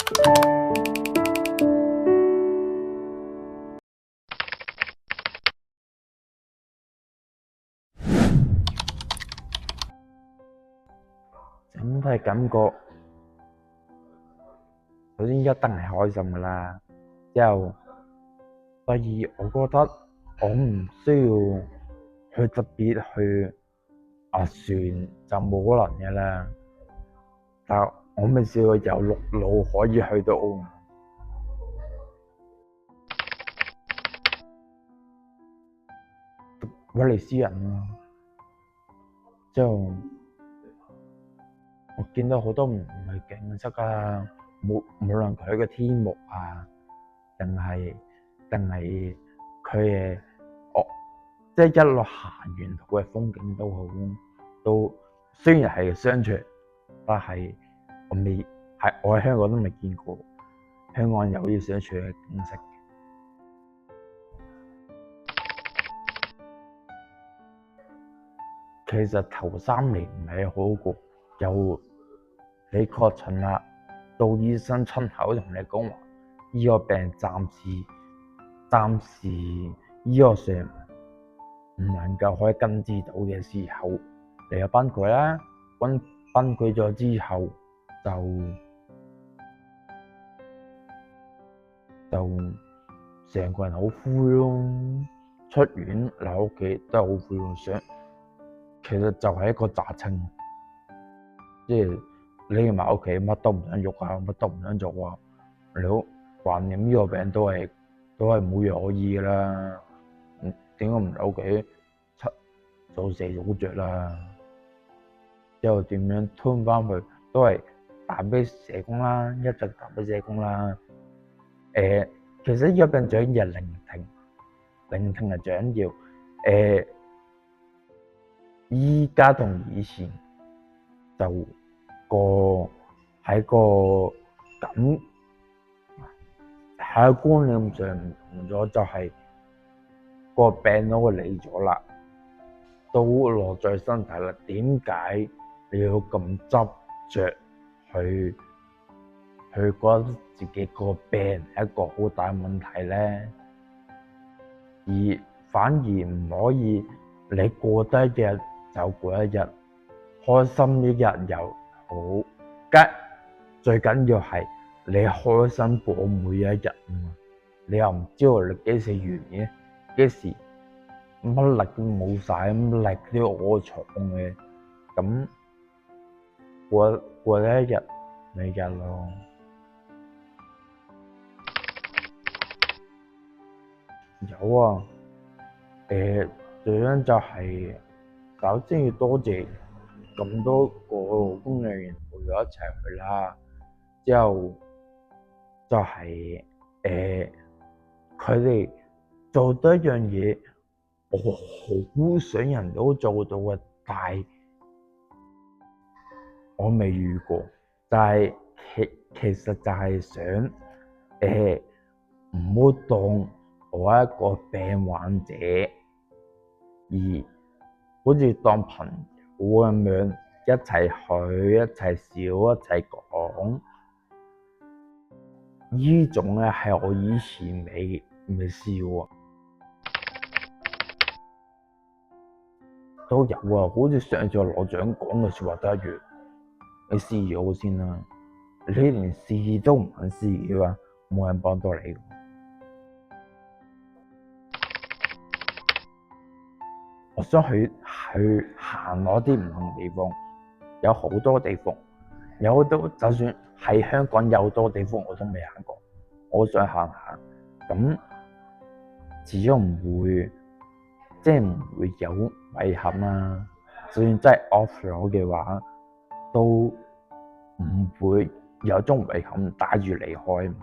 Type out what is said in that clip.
整體感覺首先一定係開心㗎啦，之後第二我覺得我唔需要去特別去船就冇可能嘅啦，但我未試過有陸路可以去到威尼斯人咯，之後我見到好多唔係景色啊，無論佢嘅天幕啊，定係佢嘅即係一路行沿途嘅風景都好，都雖然係商場，但係我喺香港都未見過香港有呢商場嘅景色。其實頭3年唔係好過，由你確診啦，到醫生親口同你講話，呢個病暫時醫學上唔能夠可以根治到嘅時候，你就崩潰啦。崩潰咗之後，就成個人好灰咯。出院留屋企都係好灰咯。其實就係一個詐稱，即係匿埋屋企乜都唔想喐啊，乜都唔想做啊。你好懷念呢個病都係冇藥可醫㗎啦。點解唔喺屋企做蛇做著啦？之後點樣吞返去都係打俾社工啦，一直打俾社工啦。其實呢個病最緊要係聆聽係最緊要。依家同以前就喺個觀念上唔同咗，就係個病都嚟咗啦，都落在身體啦。點解你要咁執着去覺得自己個病係一個好大問題咧？而反而唔可以你過得一日就過一日，開心一日又好，最緊要係你開心過每一日啊嘛！你又唔知道你幾時完嘅，幾時乜力都冇晒，乜力都我重嘅，咁過得一日咪一日咯。有啊，最緊就係首先要多謝咁多個工作人員陪我一齊去啦。之後就係佢哋做多一樣嘢，我好想人都做到嘅，但係我未遇過。但係其實就係想唔好當我係一個病患者，而好似當朋友咁樣一齊去，一齊笑，一齊講。呢種咧係我以前未試過，都有啊。好似上次攞獎講嘅說話都一樣，你試咗先啦。你連試都唔肯試嘅話，冇人幫到你。我想去行嗰啲唔同地方，有好多地方，有好多就算喺香港有好多地方我都未行過，我想行下，咁始終唔會有遺憾啦。就算真係 off 咗嘅話，都唔會有種遺憾帶住離開。